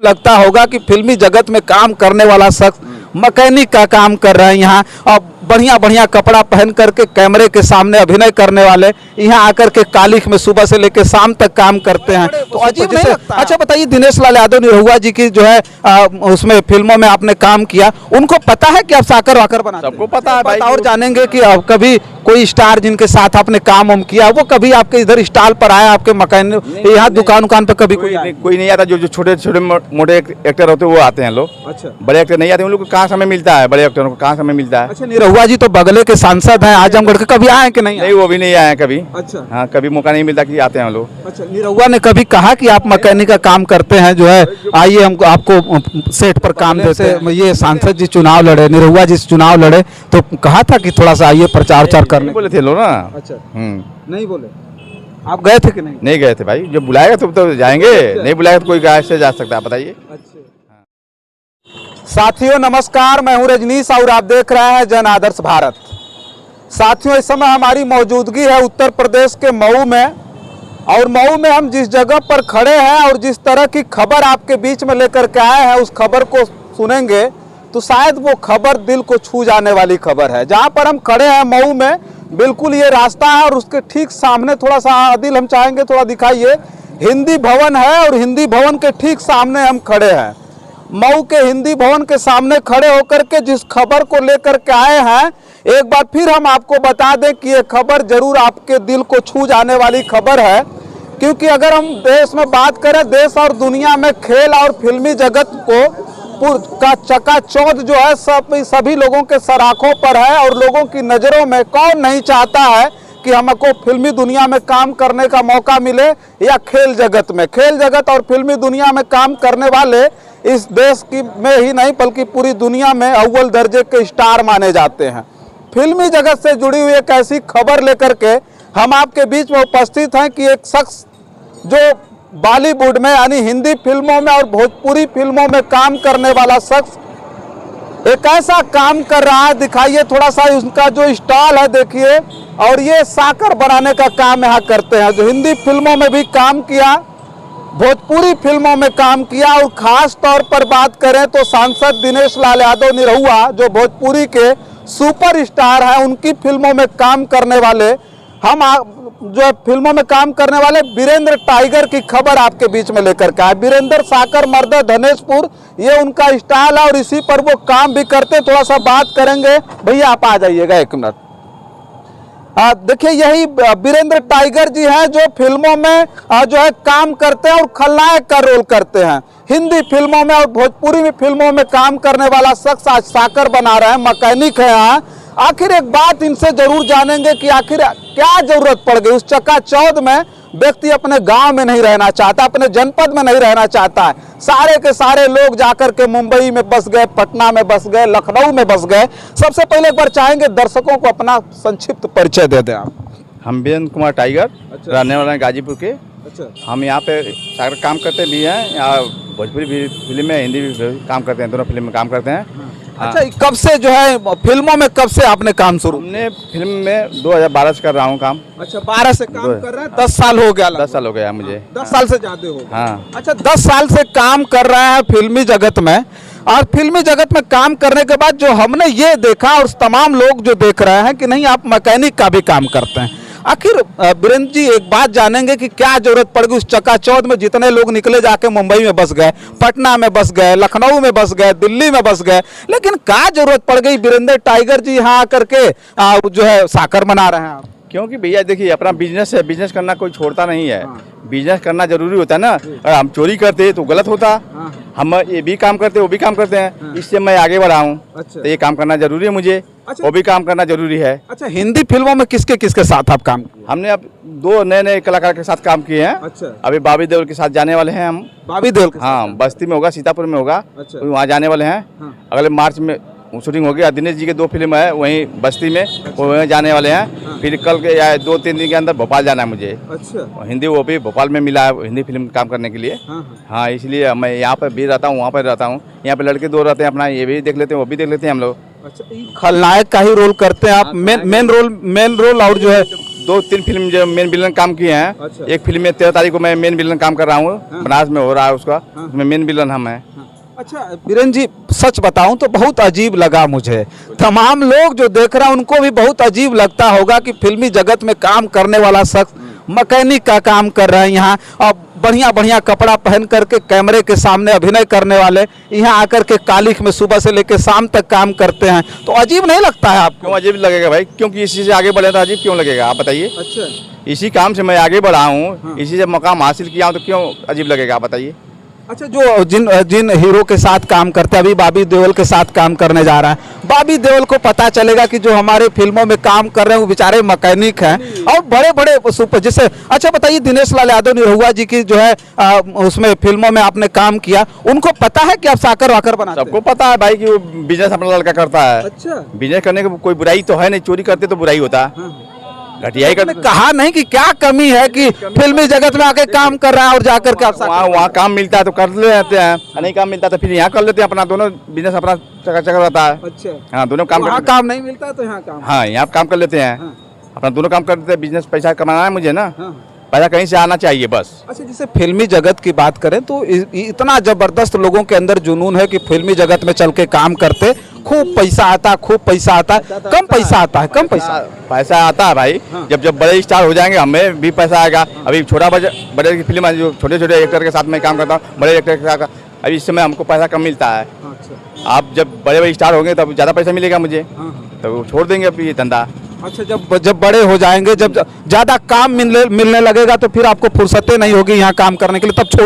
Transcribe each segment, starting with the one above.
लगता होगा कि फिल्मी जगत में काम करने वाला शख्स मैकेनिक का काम कर रहे हैं यहाँ, और बढ़िया बढ़िया कपड़ा पहन करके कैमरे के सामने अभिनय करने वाले यहाँ आकर के कालिख में सुबह से लेकर शाम तक काम करते हैं। तो अजीब नहीं लगता? अच्छा बताइए, दिनेश लाल यादव निरहुआ जी की जो है उसमें फिल्मों में आपने काम किया, उनको पता है कि आप साकर वाकर बनाते हैं? सबको पता है भाई। और जानेंगे कि अब कभी कोई स्टार जिनके साथ आपने काम वाम किया वो कभी आपके इधर स्टॉल पर आया, आपके मैकेनिक यहाँ दुकान पे कभी कोई नहीं आता। जो छोटे छोटे मोटे एक्टर होते हैं वो आते हैं लोग। अच्छा, बड़े एक्टर नहीं आते। उन लोग को कहाँ समय मिलता है? बड़े एक्टरों को कहाँ समय मिलता है? अच्छा, निरहुआ जी तो बगले के सांसद हैं आजमगढ़ के, कभी आए कि नहीं? नहीं, वो भी नहीं आए कभी। अच्छा, हाँ, कभी मौका नहीं मिलता कि आते हैं लोग। अच्छा, निरहुआ ने कभी कहा कि आप मैकेनिक का काम करते हैं, जो है आइए हम आपको सेट पर काम देते हैं? ये सांसद जी चुनाव लड़े, निरहुआ जी चुनाव लड़े, तो कहा था कि थोड़ा सा आइए प्रचार करने? बोले थे लोग ना। अच्छा, नहीं बोले? आप गए थे कि नहीं? नहीं गए थे भाई। जो बुलाएगा तो जाएंगे, नहीं बुलाएगा तो कोई गाय से जा सकता है, बताइए। साथियों नमस्कार, मैं हूं रजनीश और आप देख रहे हैं जन आदर्श भारत। साथियों, इस समय हमारी मौजूदगी है उत्तर प्रदेश के मऊ में, और मऊ में हम जिस जगह पर खड़े हैं और जिस तरह की खबर आपके बीच में लेकर के आए हैं, उस खबर को सुनेंगे तो शायद वो खबर दिल को छू जाने वाली खबर है। जहां पर हम खड़े हैं मऊ में, बिल्कुल ये रास्ता है और उसके ठीक सामने थोड़ा सा आदिल हम चाहेंगे थोड़ा दिखाइए, हिंदी भवन है, और हिंदी भवन के ठीक सामने हम खड़े हैं। मऊ के हिंदी भवन के सामने खड़े होकर के जिस खबर को लेकर के आए हैं, एक बार फिर हम आपको बता दें कि ये खबर जरूर आपके दिल को छू जाने वाली खबर है। क्योंकि अगर हम देश में बात करें, देश और दुनिया में खेल और फिल्मी जगत का चकाचौंध जो है सभी लोगों के सराखों पर है, और लोगों की नज़रों में कौन नहीं चाहता है कि हमको फिल्मी दुनिया में काम करने का मौका मिले, या खेल जगत और फिल्मी दुनिया में काम करने वाले इस देश की में ही नहीं बल्कि पूरी दुनिया में अव्वल दर्जे के स्टार माने जाते हैं। फिल्मी जगत से जुड़ी हुई एक ऐसी खबर लेकर के हम आपके बीच में उपस्थित हैं कि एक शख्स जो बॉलीवुड में यानी हिंदी फिल्मों में और भोजपुरी फिल्मों में काम करने वाला शख्स एक ऐसा काम कर रहा है, दिखाइए थोड़ा सा उसका जो स्टॉल है देखिए, और ये साकर बनाने का काम यहाँ करते हैं। जो हिंदी फिल्मों में भी काम किया, भोजपुरी फिल्मों में काम किया, और खास तौर पर बात करें तो सांसद दिनेश लाल यादव निरहुआ जो भोजपुरी के सुपरस्टार हैं, उनकी फिल्मों में काम करने वाले जो फिल्मों में काम करने वाले वीरेंद्र टाइगर की खबर आपके बीच में लेकर के आए। वीरेंद्र साकर मर्दा धनेशपुर, ये उनका स्टाइल है और इसी पर वो काम भी करते। थोड़ा सा बात करेंगे, भैया आप आ जाइएगा एक मिनट। देखिए यही वीरेंद्र टाइगर जी हैं जो फिल्मों में जो है काम करते हैं और खलनायक का रोल करते हैं। हिंदी फिल्मों में और भोजपुरी में फिल्मों में काम करने वाला शख्स आज साकर बना रहे हैं, मैकेनिक है यहाँ। आखिर एक बात इनसे जरूर जानेंगे कि आखिर क्या जरूरत पड़ गई उस चकाचौंध में। व्यक्ति अपने गांव में नहीं रहना चाहता, अपने जनपद में नहीं रहना चाहता है, सारे के सारे लोग जाकर के मुंबई में बस गए, पटना में बस गए, लखनऊ में बस गए। सबसे पहले एक बार चाहेंगे दर्शकों को अपना संक्षिप्त परिचय दे दें आप। हम वीरेंद्र कुमार टाइगर, रहने वाले हैं गाजीपुर के। अच्छा, हम यहाँ पे सागर काम करते भी हैं, यहाँ भोजपुरी भी फिल्म में, हिंदी भी काम करते हैं, दोनों फिल्म में काम करते हैं। अच्छा, कब से जो है फिल्मों में कब से आपने काम शुरू? हमने फिल्म में 2012 से कर रहा हूँ काम। अच्छा, 12 से काम कर रहे हैं, 10 साल हो गया? 10 साल हो गया मुझे। 10 साल से ज्यादा हो गया। हाँ। अच्छा, 10 साल से काम कर रहे हैं फिल्मी जगत में, और फिल्मी जगत में काम करने के बाद जो हमने ये देखा और तमाम लोग जो देख रहे हैं कि नहीं आप मैकेनिक का भी काम करते हैं। आखिर वीरेंद्र जी एक बात जानेंगे कि क्या जरूरत पड़ गई उस चकाचौंध में? जितने लोग निकले जाके मुंबई में बस गए, पटना में बस गए, लखनऊ में बस गए, दिल्ली में बस गए, लेकिन क्या जरूरत पड़ गई वीरेंद्र टाइगर जी यहाँ आकर के जो है साकर बना रहे हैं आप? क्योंकि भैया देखिए अपना बिजनेस है, बिजनेस करना कोई छोड़ता नहीं है। बिजनेस करना जरूरी होता है ना। अगर हम चोरी करते तो गलत होता। हम ये भी काम करते वो भी काम करते हैं, इससे मैं आगे बढ़ा हूँ। अच्छा। तो ये काम करना जरूरी है मुझे। अच्छा। वो भी काम करना जरूरी है। अच्छा, हिंदी फिल्मों में किसके किसके साथ आप काम किए? हमने अब 2 नए कलाकार के साथ काम किए हैं। अच्छा। अभी बॉबी देओल के साथ जाने वाले हैं हम। बॉबी देओल? हाँ, बस्ती में होगा, सीतापुर में होगा। अच्छा। वहाँ जाने वाले हैं। अगले मार्च में शूटिंग होगी। दिनेश जी के 2 फिल्म है वहीं बस्ती में, वो वहीं जाने वाले हैं। फिर कल के या 2-3 दिन के अंदर भोपाल जाना है मुझे। अच्छा। हिंदी वो भी भोपाल में मिला है हिंदी फिल्म काम करने के लिए। हाँ, इसलिए मैं यहाँ पर भी रहता हूँ, वहाँ पर रहता हूँ। यहाँ पे लड़के 2 रहते हैं, अपना ये भी देख लेते हैं, वो भी देख लेते हैं हम लोग। अच्छा, खलनायक का ही रोल करते हैं आप? मेन रोल और जो है दो तीन फिल्म जो मेन विलन काम किए हैं। अच्छा। एक फिल्म में 13 तारीख को मैं मेन विलन काम कर रहा हूँ, बनारस में हो रहा है उसका, उसमें मेन विलन हम हैं। अच्छा बीरेन जी, सच बताऊं तो बहुत अजीब लगा मुझे। तमाम लोग जो देख रहे हैं उनको भी बहुत अजीब लगता होगा कि फिल्मी जगत में काम करने वाला शख्स मैकेनिक का काम कर रहा है यहाँ, और बढ़िया बढ़िया कपड़ा पहन करके कैमरे के सामने अभिनय करने वाले यहाँ आकर के कालिख में सुबह से लेकर शाम तक काम करते हैं, तो अजीब नहीं लगता है आपको? क्यों अजीब लगेगा भाई? क्योंकि इसी से आगे बढ़े तो अजीब क्यों लगेगा, आप बताइए। अच्छा, इसी काम से मैं आगे बढ़ा हूँ, इसी से मकाम हासिल किया हूँ, तो क्यों अजीब लगेगा, आप बताइए। अच्छा, जो जिन हीरो के साथ काम करते हैं, अभी बॉबी देओल के साथ काम करने जा रहा है, बॉबी देओल को पता चलेगा कि जो हमारे फिल्मों में काम कर रहे हैं वो बेचारे मैकेनिक हैं और बड़े बड़े सुपर जैसे। अच्छा बताइए, दिनेश लाल यादव निरहुआ जी की जो है उसमें फिल्मों में आपने काम किया, उनको पता है कि आप साकर वाकर बनाते हैं? सबको पता है भाई कि वो बिजनेस अपना लड़का करता है। अच्छा, बिजनेस करने की कोई बुराई तो है नहीं, चोरी करते तो बुराई होता, घटिया ही आपने करते। कहा नहीं कि क्या कमी है कि फिल्मी जगत में आके काम कर रहा है और जाकर के आप वहाँ काम मिलता है तो कर लेते हैं, नहीं काम मिलता तो फिर यहाँ कर लेते हैं, अपना दोनों बिजनेस अपना चक्कर रहता है। अच्छा, हाँ, दोनों काम वहाँ काम नहीं मिलता है तो यहाँ काम? हाँ, यहाँ काम कर लेते हैं, अपना दोनों काम कर लेते हैं। बिजनेस पैसा कमाना है मुझे ना, पैसा कहीं से आना चाहिए बस। अच्छा, जैसे फिल्मी जगत की बात करें तो इतना जबरदस्त लोगों के अंदर जुनून है कि फिल्मी जगत में चल के काम करते, खूब पैसा आता है, खूब पैसा आता है, कम पैसा आता है, कम पैसा आता है भाई। जब बड़े स्टार हो जाएंगे हमें भी पैसा आएगा। अभी बड़े की फिल्म है, जो छोटे छोटे एक्टर के साथ में काम करता हूँ, बड़े एक्टर के साथ, अभी इस समय हमको पैसा कम मिलता है। आप जब बड़े बड़े स्टार होंगे तब ज़्यादा पैसा मिलेगा मुझे, तो छोड़ देंगे अभी ये धंधा। अच्छा, जब बड़े हो जाएंगे, जब ज्यादा काम मिलने लगेगा तो फिर आपको फुर्सतें नहीं होगी यहाँ काम करने के लिए, तब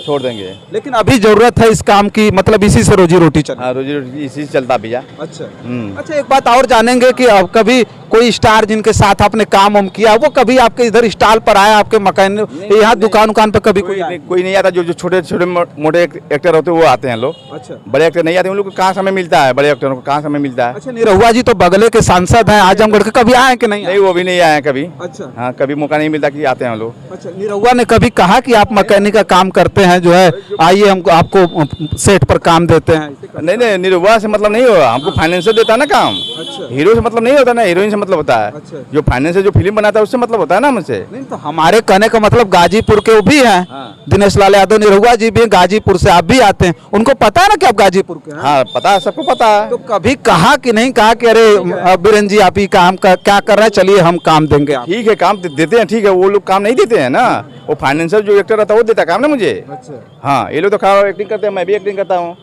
छोड़ देंगे। लेकिन अभी जरूरत है इस काम की, मतलब इसी से रोजी रोटी चले। हाँ, रोजी रोटी इसी से चलता भैया। अच्छा। अच्छा, एक बात और जानेंगे कि अब कभी कोई स्टार जिनके साथ आपने काम किया, वो कभी आपके इधर स्टॉल पर आया, आपके मकान यहाँ दुकान पे कभी कोई नहीं आता? जो छोटे छोटे मोटे एक्टर होते हैं वो आते हैं लोग। अच्छा, बड़े एक्टर नहीं आते, उन लोग को कहाँ समय मिलता है? बड़े एक्टरों को कहाँ समय मिलता है? अच्छा, निरहुआ जी तो बगले के सांसद हैं आजमगढ़ के, कभी आए कि नहीं? नहीं, वो भी नहीं आए कभी। अच्छा, हाँ, कभी मौका नहीं मिलता कि आते हैं लोग। अच्छा, निरहुआ ने कभी कहा कि आप मैकेनिक का काम करते हैं, जो है आइए हमको आपको सेट पर काम देते हैं? नहीं, निरहुआ से मतलब नहीं होगा, हमको फाइनेंशियल देता है ना काम। अच्छा, हीरो से मतलब नहीं होता ना, हीरोइन से मतलब होता है। अच्छा, जो फाइनेंस जो फिल्म बनाता है उससे मतलब होता है ना मुझसे। नहीं तो हमारे कहने का मतलब गाजीपुर के वो भी हैं। दिनेश लाल यादव निरहुआ जी भी गाजीपुर से, आप भी आते हैं, उनको पता है ना कि आप गाजीपुर के हैं? हाँ, पता है, सबको पता है। तो कभी कहा कि नहीं कहा कि अरे बीरेन जी आप ही काम क्या कर रहे हैं, चलिए हम काम देंगे? ठीक है, काम देते हैं, ठीक है। वो लोग काम नहीं देते हैं ना, वो फाइनेंशियल जो एक्टर रहता है वो देता है काम ना मुझे। अच्छा, हाँ, ये लोग तो खा एक्टिंग करते हैं, मैं भी एक्टिंग करता हूँ।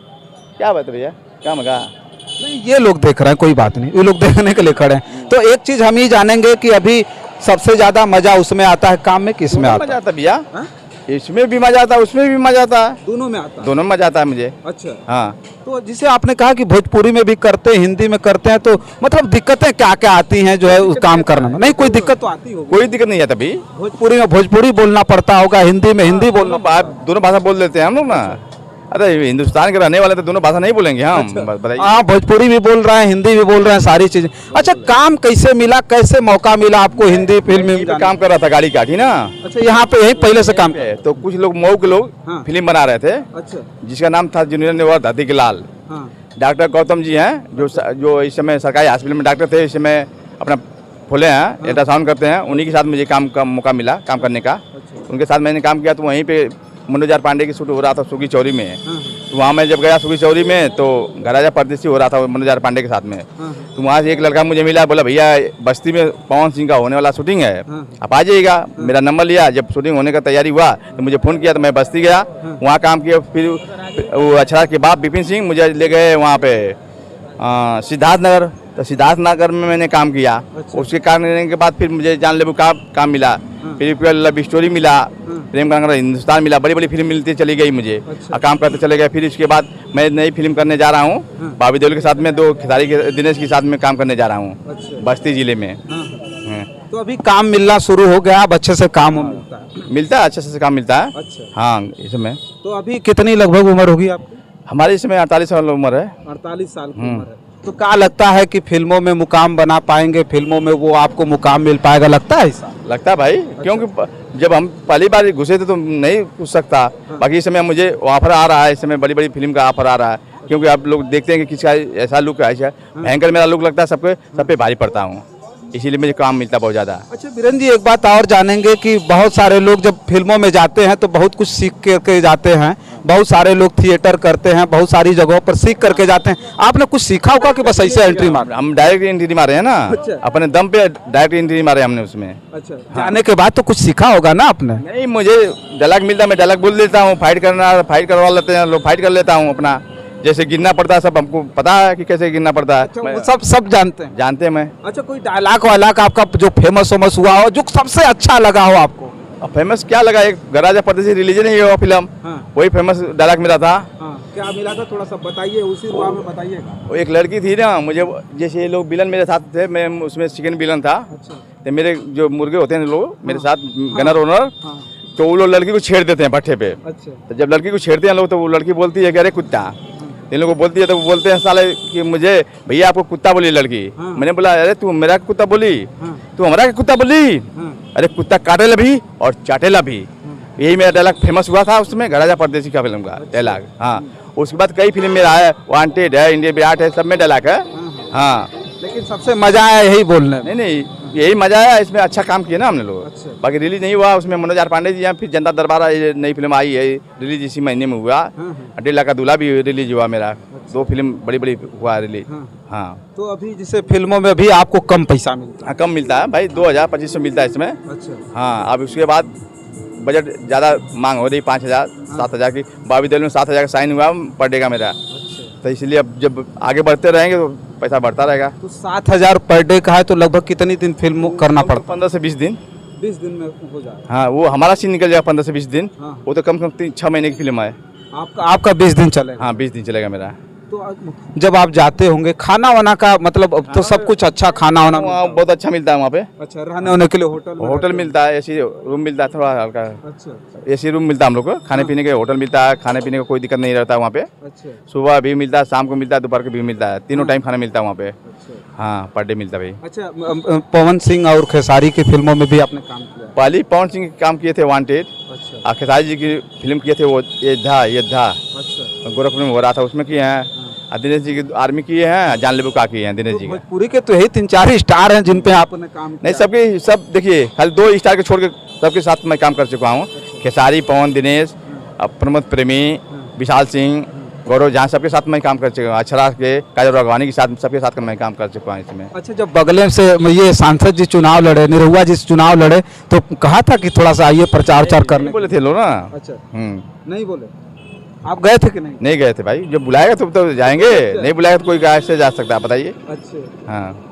क्या बात है भैया, क्या मगा? नहीं, ये लोग देख रहे हैं, कोई बात नहीं, ये लोग देखने के लिए खड़े हैं। तो एक चीज हम ही जानेंगे कि अभी सबसे ज्यादा मजा उसमें आता है काम में, किस में आता है भैया? इसमें भी मजा आता है, उसमें भी मजा आता है, दोनों में आता है? दोनों में मजा आता है मुझे। अच्छा, हाँ। तो जिसे आपने कहा कि भोजपुरी में भी करते हैं, हिंदी में करते हैं, तो मतलब दिक्कतें क्या क्या आती हैं जो है उस काम करने में? नहीं, कोई दिक्कत तो आती होगी? कोई दिक्कत नहीं आता भाई। भोजपुरी में भोजपुरी बोलना पड़ता होगा, हिंदी में हिंदी बोलना, दोनों भाषा बोल लेते हैं हम लोग ना। अरे हिंदुस्तान के रहने वाले तो दोनों भाषा नहीं बोलेंगे हम? बताइए। हाँ, भोजपुरी भी बोल रहे हैं, हिंदी भी बोल रहे हैं, सारी चीजें। अच्छा, काम कैसे मिला, कैसे मौका मिला आपको हिंदी फिल्म में? काम कर रहा था गाड़ी काठी ना। अच्छा, यहाँ पे यही पहले से काम? तो कुछ लोग मऊ के लोग फिल्म बना रहे थे। अच्छा, जिसका नाम था जूनियर नेवार धरती के लाल। डॉक्टर गौतम जी हैं, जो इस समय सरकारी हॉस्पिटल में डॉक्टर थे, इस समय अपना खोले हैं, अल्ट्रासाउंड करते हैं। उन्हीं के साथ मुझे काम का मौका मिला काम करने का। उनके साथ मैंने काम किया, तो वहीं पे मनोज पांडे की शूट हो रहा था सुगी चौरी में। तो वहाँ मैं जब गया सुगी चौरी में, तो घराजा परदेसी हो रहा था मनोज पांडे के साथ में। तो वहाँ से एक लड़का मुझे मिला, बोला भैया बस्ती में पवन सिंह का होने वाला शूटिंग है, आप आ जाइएगा। मेरा नंबर लिया, जब शूटिंग होने का तैयारी हुआ तो मुझे फ़ोन किया, तो मैं बस्ती गया, वहाँ काम किया। फिर वो अक्षरा के बाप विपिन सिंह मुझे ले गए वहाँ पे सिद्धार्थ नगर, तो सिद्धार्थ नगर में मैंने काम किया। उसके काम करने के बाद फिर मुझे जान लेबू का काम मिला, फिर लव स्टोरी मिला, प्रेम का हिंदुस्तान मिला, बड़ी बड़ी फिल्म मिलती चली गई मुझे, और काम करते चले गए। फिर इसके बाद मैं नई फिल्म करने जा रहा हूँ बॉबी देओल के साथ में, दो खिलाड़ी के दिनेश के साथ में काम करने जा रहा हूँ बस्ती जिले में। तो अभी काम मिलना शुरू हो गया, अब अच्छे से काम मिलता है, अच्छे से काम मिलता है। अच्छा, हाँ, इसमें। तो अभी कितनी लगभग उम्र होगी आपकी? हमारे इसमें 48 साल उम्र है। 48 साल की उम्र है। तो क्या लगता है कि फिल्मों में मुकाम बना पाएंगे, फिल्मों में वो आपको मुकाम मिल पाएगा, लगता है ऐसा? लगता है भाई। अच्छा। क्योंकि जब हम पहली बार घुसे थे तो नहीं पूछ सकता। बाकी इस समय मुझे ऑफर आ रहा है, इस समय बड़ी बड़ी फिल्म का ऑफर आ रहा है, क्योंकि आप लोग देखते हैं कि किसका ऐसा लुक है, भयंकर मेरा लुक लगता है, सब पे भारी पड़ता हूँ। इसीलिए मुझे काम मिलता बहुत ज़्यादा। अच्छा बीरेन जी, एक बात और जानेंगे कि बहुत सारे लोग जब फिल्मों में जाते हैं तो बहुत कुछ सीख करके जाते हैं। बहुत सारे लोग थिएटर करते हैं, बहुत सारी जगहों पर सीख करके जाते हैं। आपने कुछ सीखा होगा कि बस ऐसे एंट्री मार? हम डायरेक्ट एंट्री मारे हैं ना। अच्छा। अपने दम पे डायरेक्ट एंट्री मारे हमने उसमें। अच्छा, जाने के बाद तो कुछ सीखा होगा ना आपने? नहीं, मुझे डायलॉग मिलता, मैं डायलॉग बोल देता हूँ। फाइट करवा लेते हैं लोग, फाइट कर लेता हूँ अपना। जैसे गिनना पड़ता है, सब हमको पता है कि कैसे गिनना पड़ता है। अच्छा, वो सब जानते हैं? जानते हैं मैं। अच्छा, कोई डायलॉग वाला आपका जो फेमस हुआ हो, जो सबसे अच्छा लगा हो आपको? फेमस क्या लगा, एक गराजा परदेसी रिलीज नहीं हुआ फिल्म। हाँ। वही फेमस डायलॉग मिला था। हाँ। क्या मिला था, थोड़ा सा बताइए, उसी रुआ में बताइएगा। वो एक लड़की थी ना, मुझे जैसे ये लोग विलन मेरे साथ थे, मैं उसमें सेकंड विलन था। अच्छा। तो मेरे जो मुर्गे होते हैं लोग मेरे साथ गनर ओनर, तो वो लोग लड़की को छेड़ देते हैं भट्ठे पे। अच्छा। तो जब लड़की को छेड़ते हैं लोग, तो वो लड़की बोलती है कि अरे कुत्ता। इन लोगों को बोलती है तो वो बोलते हैं साले कि मुझे भैया आपको कुत्ता बोली लड़की। मैंने बोला अरे तू मेरा कुत्ता बोली, तू हमारा कुत्ता बोली। अरे कुत्ता काटेला भी और चाटेला भी। यही मेरा डायलॉग फेमस हुआ था उसमें, गराजा परदेसी का फिल्म का डायलॉग। हाँ, उसके बाद कई फिल्म में आया, वांटेड है, इंडिया विराट है, सब में डायलॉग है। हाँ, लेकिन सबसे मजा आया यही बोलने में। नहीं, यही मजा आया, इसमें अच्छा काम किया ना हमने लोग। अच्छा। बाकी रिलीज नहीं हुआ उसमें, मनोज आर पांडे जी हैं, फिर जनता दरबार ये नई फिल्म आई है, रिलीज इसी महीने में हुआ। 1.5 लाख का दूल्हा भी रिलीज हुआ मेरा। 2 फिल्म बड़ी हुआ रिलीज। हाँ। तो अभी जैसे फिल्मों में भी आपको कम पैसा मिलता है? हाँ, कम मिलता है भाई, 2000-2500 मिलता है इसमें। अच्छा। हाँ, अब उसके बाद बजट ज़्यादा मांग हो रही, 5000-7000 की। बाबी में 7000 का साइन हुआ पर डे का मेरा। अच्छा। तो इसलिए अब जब आगे बढ़ते रहेंगे तो पैसा बढ़ता रहेगा। तो 7000 पर डे का है, तो लगभग कितनी दिन फिल्म करना पड़ता? 15 से 20 दिन। 20 दिन में हो जाए? हाँ, वो हमारा सीन निकल जाएगा 15 से 20 दिन। हाँ। वो तो कम से कम 6 महीने की फिल्म है। आपका 20 दिन चलेगा? हाँ, 20 दिन चलेगा मेरा। तो जब आप जाते होंगे, खाना वाना का मतलब अब तो सब कुछ अच्छा खाना वाना वहाँ बहुत अच्छा मिलता है वहाँ पे। अच्छा, रहने होने के लिए होटल मिलता है, एसी रूम मिलता है, थोड़ा हल्का। अच्छा। एसी रूम मिलता है हम लोग को, खाने पीने के होटल मिलता है, खाने पीने का कोई दिक्कत नहीं रहता है वहाँ पे। अच्छा। सुबह भी मिलता है, शाम को मिलता है, दोपहर को भी मिलता है, तीनों टाइम खाना मिलता है वहाँ पे। अच्छा। हाँ, पर डे मिलता है भाई। अच्छा, पवन सिंह और खेसारी की फिल्मों में भी आपने काम किया? पहले पवन सिंह के काम किए थे वांटेड। अच्छा। और खेसारी जी की फिल्म किए थे वो योद्धा। अच्छा। गोरखपुर में हो रहा था, उसमें किए हैं। दिनेश जी की आर्मी किए हैं, जानलेवा का किए हैं दिनेश जी का। भोजपुरी के तो यही 3-4 स्टार हैं जिन पे आपने काम किया? नहीं, सबके सब देखिए, खाली 2 स्टार के छोड़ के सबके साथ मैं काम कर चुका हूँ। खेसारी, पवन, दिनेश, प्रमोद प्रेमी, विशाल सिंह, गौरव जहाँ, सबके साथ मैं काम कर चुका हूँ। अक्षरा के, काजल राघवानी के साथ, सबके साथ मैं काम कर चुका हूँ इसमें। अच्छा, जब बगले से ये सांसद जी चुनाव लड़े, निरहुआ जी चुनाव लड़े, तो कहा था कि थोड़ा सा आइए प्रचार करने? बोले थे लोग ना। अच्छा। नहीं बोले? आप गए थे कि नहीं? नहीं गए थे भाई, जब बुलाएगा तो जाएंगे। नहीं बुलाएगा तो कोई कैसे जा सकता है बताइए। अच्छा। हाँ,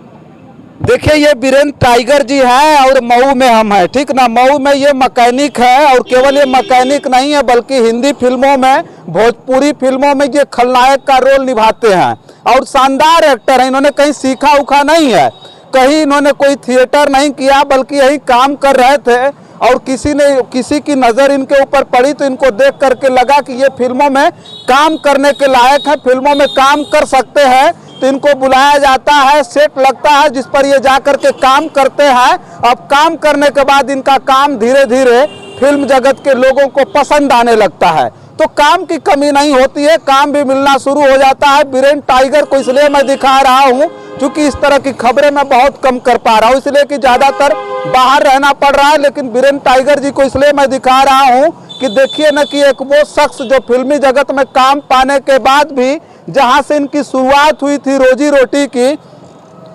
देखिए, ये बीरेन टाइगर जी हैं और मऊ में हम हैं, ठीक ना। मऊ में ये मैकेनिक है, और केवल ये मैकेनिक नहीं है बल्कि हिंदी फिल्मों में, भोजपुरी फिल्मों में ये खलनायक का रोल निभाते हैं और शानदार एक्टर हैं। इन्होंने कहीं सीखा उखा नहीं है, कहीं इन्होंने कोई थिएटर नहीं किया, बल्कि यही काम कर रहे थे और किसी की नज़र इनके ऊपर पड़ी तो इनको देख करके लगा कि ये फिल्मों में काम करने के लायक है, फिल्मों में काम कर सकते हैं, तो इनको बुलाया जाता है, सेट लगता है जिस पर ये जा करके काम करते हैं। अब काम करने के बाद इनका काम धीरे धीरे फिल्म जगत के लोगों को पसंद आने लगता है, तो काम की कमी नहीं होती है, काम भी मिलना शुरू हो जाता है। बीरेन टाइगर को इसलिए मैं दिखा रहा हूँ क्योंकि इस तरह की खबरें मैं बहुत कम कर पा रहा हूँ, इसलिए कि ज़्यादातर बाहर रहना पड़ रहा है। लेकिन बीरेन टाइगर जी को इसलिए मैं दिखा रहा हूँ कि देखिए न कि एक वो शख्स जो फिल्मी जगत में काम पाने के बाद भी जहाँ से इनकी शुरुआत हुई थी रोजी रोटी की,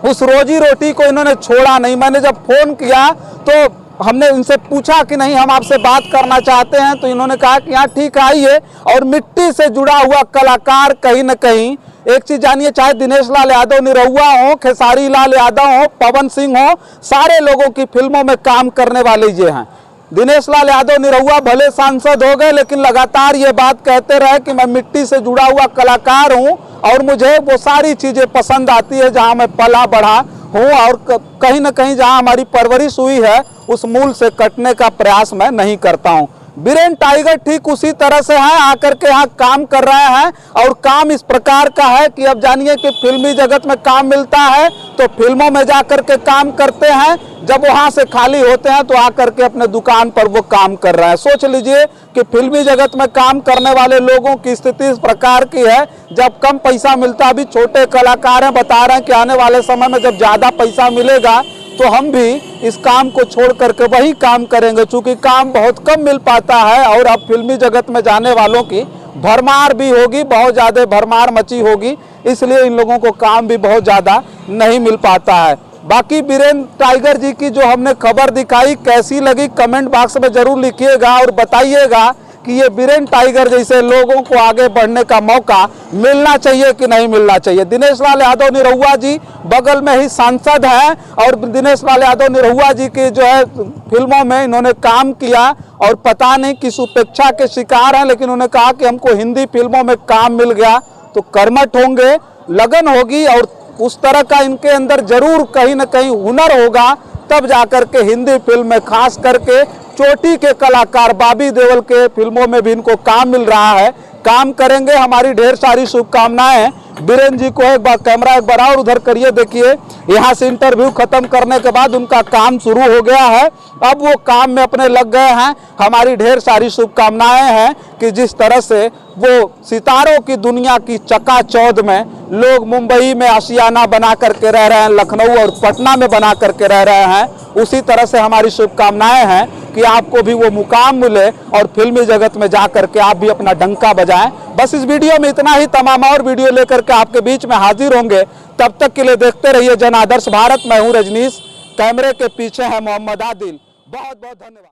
उस रोजी रोटी को इन्होंने छोड़ा नहीं। मैंने जब फ़ोन किया तो हमने इनसे पूछा कि नहीं, हम आपसे बात करना चाहते हैं, तो इन्होंने कहा कि हाँ ठीक आइए। और मिट्टी से जुड़ा हुआ कलाकार कहीं न कहीं, एक चीज़ जानिए, चाहे दिनेश लाल यादव निरहुआ हो, खेसारी लाल यादव हो, पवन सिंह हो, सारे लोगों की फिल्मों में काम करने वाले ये हैं। दिनेश लाल यादव निरहुआ भले सांसद हो गए, लेकिन लगातार ये बात कहते रहे कि मैं मिट्टी से जुड़ा हुआ कलाकार हूँ और मुझे वो सारी चीज़ें पसंद आती है जहाँ मैं पला बढ़ा हूँ, और कहीं ना कहीं जहाँ हमारी परवरिश हुई है उस मूल से कटने का प्रयास मैं नहीं करता हूँ। बीरेन टाइगर ठीक उसी तरह से हैं, आकर के यहाँ काम कर रहे हैं और काम इस प्रकार का है कि अब जानिए कि फिल्मी जगत में काम मिलता है तो फिल्मों में जा कर के काम करते हैं, जब वहाँ से खाली होते हैं तो आकर के अपने दुकान पर वो काम कर रहे हैं। सोच लीजिए कि फिल्मी जगत में काम करने वाले लोगों की स्थिति इस प्रकार की है, जब कम पैसा मिलता, अभी छोटे कलाकार हैं, बता रहे हैं कि आने वाले समय में जब ज़्यादा पैसा मिलेगा तो हम भी इस काम को छोड़ करके वही काम करेंगे, चूँकि काम बहुत कम मिल पाता है और अब फिल्मी जगत में जाने वालों की भरमार भी होगी, बहुत ज़्यादा भरमार मची होगी, इसलिए इन लोगों को काम भी बहुत ज़्यादा नहीं मिल पाता है। बाकी बीरेन टाइगर जी की जो हमने खबर दिखाई कैसी लगी कमेंट बॉक्स में ज़रूर लिखिएगा और बताइएगा कि ये बीरेन टाइगर जैसे लोगों को आगे बढ़ने का मौका मिलना चाहिए कि नहीं मिलना चाहिए। दिनेश लाल यादव निरहुआ जी बगल में ही सांसद हैं और दिनेश लाल यादव निरहुआ जी की जो है फिल्मों में इन्होंने काम किया और पता नहीं किस उपेक्षा के शिकार हैं, लेकिन उन्होंने कहा कि हमको हिंदी फिल्मों में काम मिल गया तो कर्मठ होंगे, लगन होगी और उस तरह का इनके अंदर जरूर कहीं ना कहीं हुनर होगा, तब जाकर के हिंदी फिल्म में खास करके चोटी के कलाकार बॉबी देओल के फिल्मों में भी इनको काम मिल रहा है। काम करेंगे, हमारी ढेर सारी शुभकामनाएं। बीरेन जी को एक बार कैमरा एक बार और उधर करिए, देखिए यहाँ से इंटरव्यू खत्म करने के बाद उनका काम शुरू हो गया है, अब वो काम में अपने लग गए हैं। हमारी ढेर सारी शुभकामनाएं हैं कि जिस तरह से वो सितारों की दुनिया की चकाचौंध में लोग मुंबई में आशियाना बना करके रह रहे हैं, लखनऊ और पटना में बना करके रह रहे हैं, उसी तरह से हमारी शुभकामनाएं हैं कि आपको भी वो मुकाम मिले और फिल्मी जगत में जा करके आप भी अपना डंका बजाएं। बस इस वीडियो में इतना ही, तमाम और वीडियो लेकर के आपके बीच में हाजिर होंगे। तब तक के लिए देखते रहिए जन आदर्श भारत। मैं हूं रजनीश, कैमरे के पीछे है मोहम्मद आदिल। बहुत बहुत धन्यवाद।